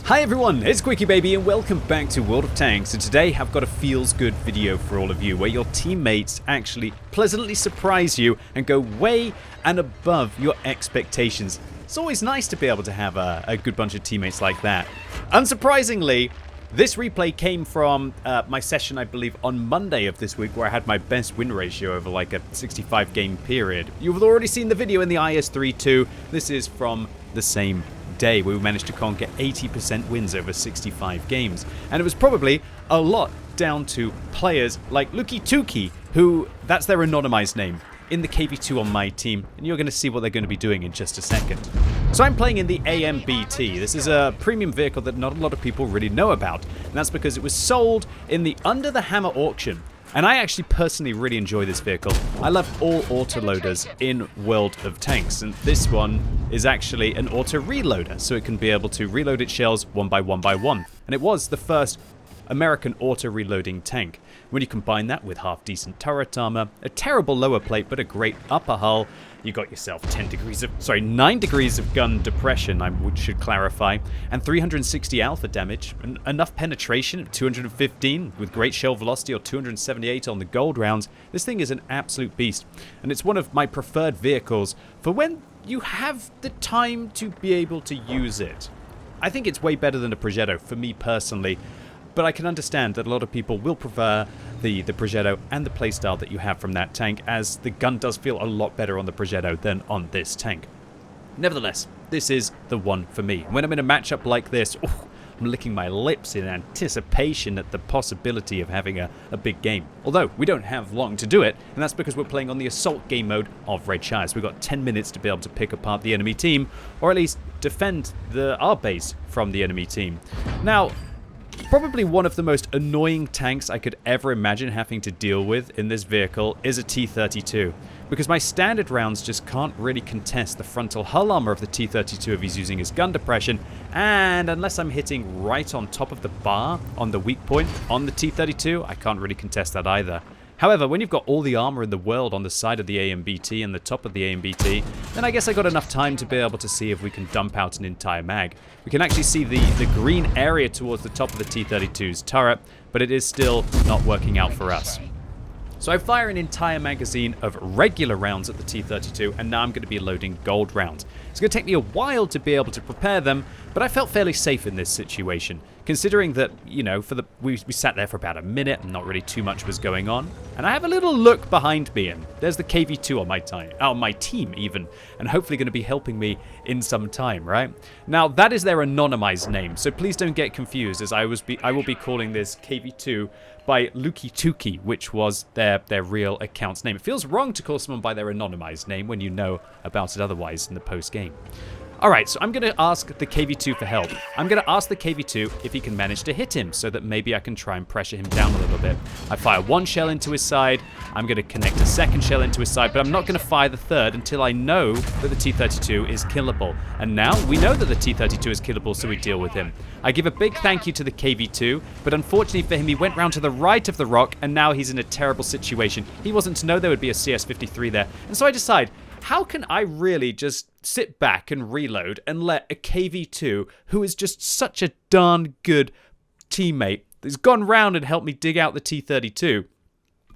Hi everyone, it's QuickyBaby and welcome back to World of Tanks, and today I've got a feels-good video for all of you where your teammates actually pleasantly surprise you and go way and above your expectations. It's always nice to be able to have a good bunch of teammates like that. Unsurprisingly, this replay came from my session, I believe, on Monday of this week where I had my best win ratio over like a 65 game period. You've already seen the video in the IS-3-2. This is from the same day where we managed to conquer 80% wins over 65 games. And it was probably a lot down to players like QuickyBaby, who, that's their anonymized name, in the KV2 on my team, and you're going to see what they're going to be doing in just a second. So I'm playing in the AMBT. This is a premium vehicle that not a lot of people really know about, and that's because it was sold in the Under the Hammer auction. And I actually personally really enjoy this vehicle. I love all autoloaders in World of Tanks, and this one is actually an auto reloader, so it can be able to reload its shells one by one. And it was the first American auto reloading tank. When you combine that with half decent turret armor, a terrible lower plate but a great upper hull, you got yourself 9 degrees of gun depression, I should clarify, and 360 alpha damage, and enough penetration of 215 with great shell velocity or 278 on the gold rounds. This thing is an absolute beast, and it's one of my preferred vehicles for when you have the time to be able to use it. I think it's way better than a Progetto for me personally, but I can understand that a lot of people will prefer the Progetto and the playstyle that you have from that tank, as the gun does feel a lot better on the Progetto than on this tank. Nevertheless, this is the one for me. When I'm in a matchup like this, I'm licking my lips in anticipation at the possibility of having a big game. Although, we don't have long to do it, and that's because we're playing on the assault game mode of Red Shires. We've got 10 minutes to be able to pick apart the enemy team, or at least defend our base from the enemy team. Now, probably one of the most annoying tanks I could ever imagine having to deal with in this vehicle is a T-32, because my standard rounds just can't really contest the frontal hull armor of the T-32 if he's using his gun depression, and unless I'm hitting right on top of the bar on the weak point on the T-32, I can't really contest that either. However, when you've got all the armor in the world on the side of the AMBT and the top of the AMBT, then I guess I got enough time to be able to see if we can dump out an entire mag. We can actually see the green area towards the top of the T-32's turret, but it is still not working out for us. So I fire an entire magazine of regular rounds at the T-32, and now I'm going to be loading gold rounds. It's going to take me a while to be able to prepare them, but I felt fairly safe in this situation, considering that, you know, we sat there for about a minute and not really too much was going on. And I have a little look behind me, and there's the KV2 on my team even, and hopefully going to be helping me in some time, right? Now, that is their anonymized name, so please don't get confused, as I will be calling this KV2 by QuickyBaby, which was their real account's name. It feels wrong to call someone by their anonymized name when you know about it otherwise in the post-game. Alright, so I'm going to ask the KV2 for help. I'm going to ask the KV2 if he can manage to hit him, so that maybe I can try and pressure him down a little bit. I fire one shell into his side, I'm going to connect a second shell into his side, but I'm not going to fire the third until I know that the T-32 is killable. And now we know that the T-32 is killable, so we deal with him. I give a big thank you to the KV2, but unfortunately for him, he went round to the right of the rock, and now he's in a terrible situation. He wasn't to know there would be a CS-53 there, and so I decide, how can I really just sit back and reload and let a KV2, who is just such a darn good teammate, that's gone round and helped me dig out the T-32,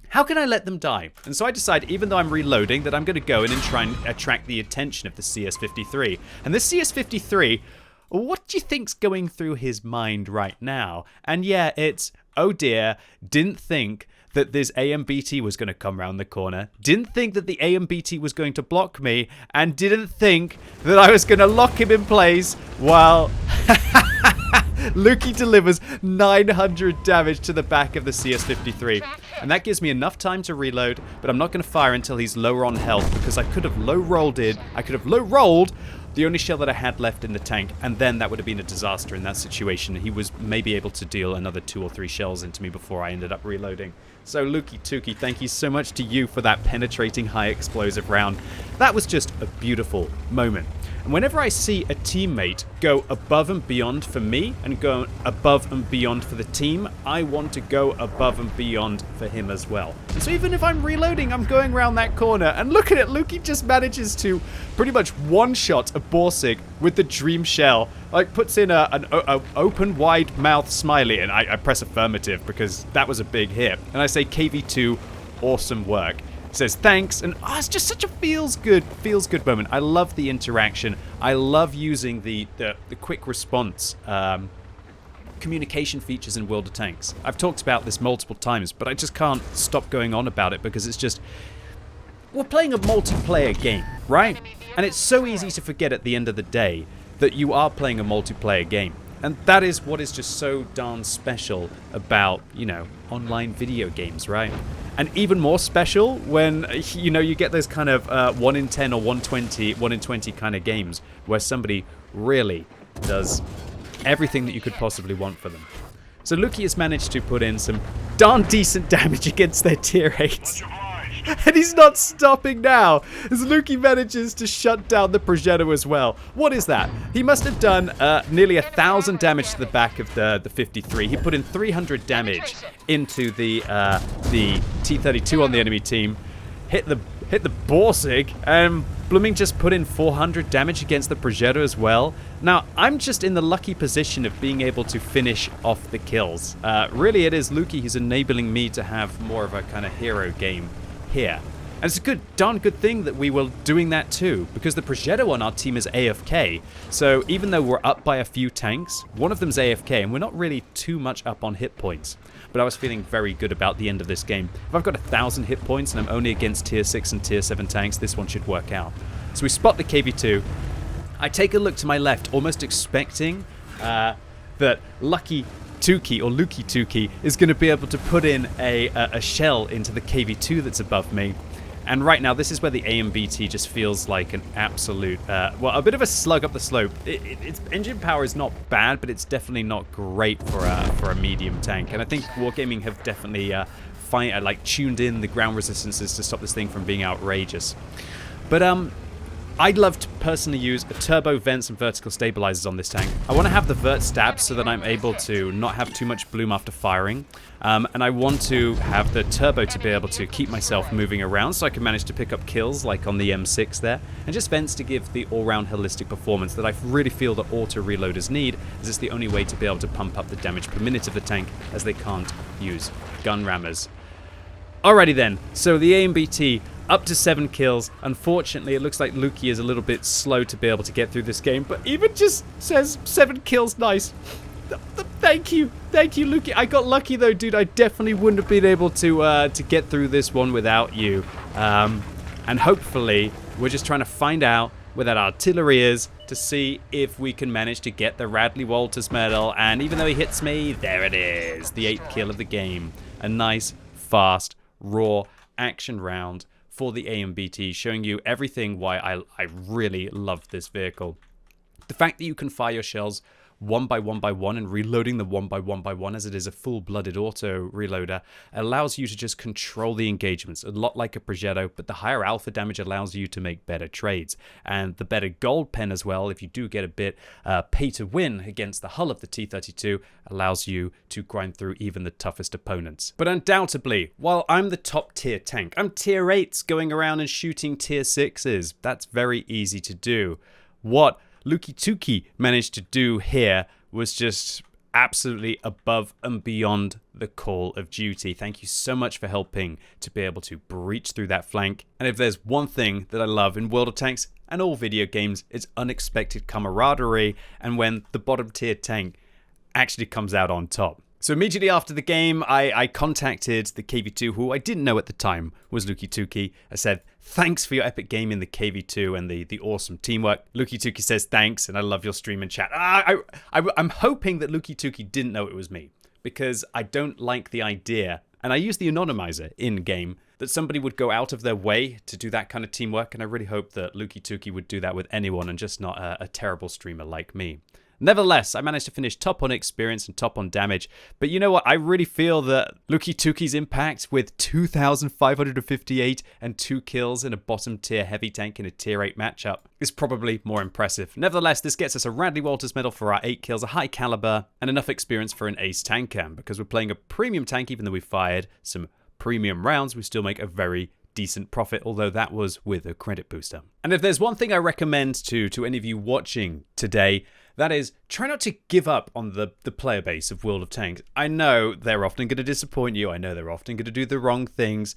how can I let them die? And so I decide, even though I'm reloading, that I'm going to go in and try and attract the attention of the CS-53. And this CS-53, what do you think's going through his mind right now? And yeah, it's, oh dear, didn't think that this AMBT was going to come round the corner, didn't think that the AMBT was going to block me, and didn't think that I was going to lock him in place while Luki delivers 900 damage to the back of the CS-53. And that gives me enough time to reload, but I'm not going to fire until he's lower on health, because I could have low-rolled the only shell that I had left in the tank, and then that would have been a disaster in that situation. He was maybe able to deal another 2 or 3 shells into me before I ended up reloading. So QuickyBaby, thank you so much to you for that penetrating high explosive round. That was just a beautiful moment. And whenever I see a teammate go above and beyond for me and go above and beyond for the team, I want to go above and beyond for him as well. And so even if I'm reloading, I'm going around that corner, and look at it, Lukey just manages to pretty much one-shot a Borsig with the Dream Shell. Like, puts in an open, wide mouth smiley, and I press affirmative because that was a big hit. And I say, KV2, awesome work. Says thanks, and it's just such a feels good moment. I love the interaction. I love using the quick response communication features in World of Tanks. I've talked about this multiple times, but I just can't stop going on about it because it's just, we're playing a multiplayer game, right? And it's so easy to forget at the end of the day that you are playing a multiplayer game. And that is what is just so darn special about, you know, online video games, right? And even more special when, you know, you get those kind of 1 in 10 or 1 in 20 kind of games where somebody really does everything that you could possibly want for them. So Lukey has managed to put in some darn decent damage against their tier 8s. And he's not stopping now, as Lukey manages to shut down the Progetto as well. What is that? He must have done nearly 1,000 damage to the back of the 53. He put in 300 damage into the T-32 on the enemy team. Hit the Borsig, and Blooming just put in 400 damage against the Progetto as well. Now, I'm just in the lucky position of being able to finish off the kills. Really, it is Lukey who's enabling me to have more of a kind of hero game here. And it's a darn good thing that we were doing that too, because the Progetto on our team is AFK. So even though we're up by a few tanks, one of them's AFK, and we're not really too much up on hit points. But I was feeling very good about the end of this game. If I've got 1,000 hit points and I'm only against tier 6 and tier 7 tanks, this one should work out. So we spot the KV2. I take a look to my left, almost expecting that Lucky Tukey, or Lukey Tukey, is going to be able to put in a shell into the KV2 that's above me. And right now, this is where the AMBT just feels like an absolute, well, a bit of a slug up the slope. Its engine power is not bad, but it's definitely not great for a medium tank. And I think Wargaming have definitely tuned in the ground resistances to stop this thing from being outrageous. But I'd love to personally use a turbo vents and vertical stabilizers on this tank. I want to have the vert stabs so that I'm able to not have too much bloom after firing. And I want to have the turbo to be able to keep myself moving around so I can manage to pick up kills like on the M6 there. And just vents to give the all-round holistic performance that I really feel that auto reloaders need, as it's the only way to be able to pump up the damage per minute of the tank, as they can't use gun rammers. Alrighty then, so the AMBT up to 7 kills. Unfortunately, it looks like Lukey is a little bit slow to be able to get through this game, but even just says 7 kills, nice. Thank you, Lukey. I got lucky though, dude. I definitely wouldn't have been able to get through this one without you. And hopefully, we're just trying to find out where that artillery is to see if we can manage to get the Radley Walters medal. And even though he hits me, there it is, the 8th kill of the game. A nice, fast, raw action round for the AMBT, showing you everything why I really love this vehicle. The fact that you can fire your shells 1 by 1 by 1 and reloading the 1 by 1 by 1 as it is a full-blooded auto reloader allows you to just control the engagements, a lot like a Progetto, but the higher alpha damage allows you to make better trades. And the better gold pen as well, if you do get a bit pay to win against the hull of the T-32, allows you to grind through even the toughest opponents. But undoubtedly, while I'm the top tier tank, I'm tier 8s going around and shooting tier 6s. That's very easy to do. What Lukey Tukey managed to do here was just absolutely above and beyond the call of duty. Thank you so much for helping to be able to breach through that flank. And if there's one thing that I love in World of Tanks and all video games, it's unexpected camaraderie, and when the bottom tier tank actually comes out on top. So immediately after the game, I contacted the KV2, who I didn't know at the time was Lukey Tukey. I said, thanks for your epic game in the KV2 and the awesome teamwork. Lukey Tukey says thanks, and I love your stream and chat. I'm hoping that Lukey Tukey didn't know it was me, because I don't like the idea, and I use the anonymizer in-game, that somebody would go out of their way to do that kind of teamwork, and I really hope that Lukey Tukey would do that with anyone and just not a terrible streamer like me. Nevertheless, I managed to finish top on experience and top on damage. But you know what? I really feel that Luki Tuki's impact with 2,558 and 2 kills in a bottom tier heavy tank in a tier 8 matchup is probably more impressive. Nevertheless, this gets us a Radley Walters medal for our 8 kills, a high caliber, and enough experience for an ace tank cam. Because we're playing a premium tank, even though we fired some premium rounds, we still make a very decent profit, although that was with a credit booster. And if there's one thing I recommend to any of you watching today, that is, try not to give up on the player base of World of Tanks. I know they're often going to disappoint you. I know they're often going to do the wrong things.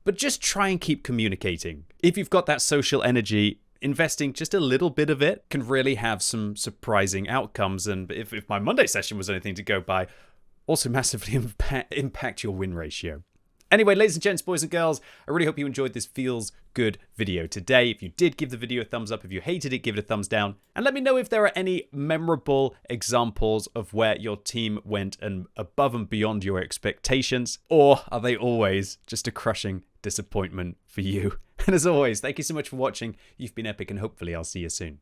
But just try and keep communicating. If you've got that social energy, investing just a little bit of it can really have some surprising outcomes. And if my Monday session was anything to go by, also massively impact your win ratio. Anyway, ladies and gents, boys and girls, I really hope you enjoyed this Feels Good video today. If you did, give the video a thumbs up. If you hated it, give it a thumbs down. And let me know if there are any memorable examples of where your team went above and beyond your expectations. Or are they always just a crushing disappointment for you? And as always, thank you so much for watching. You've been epic, and hopefully I'll see you soon.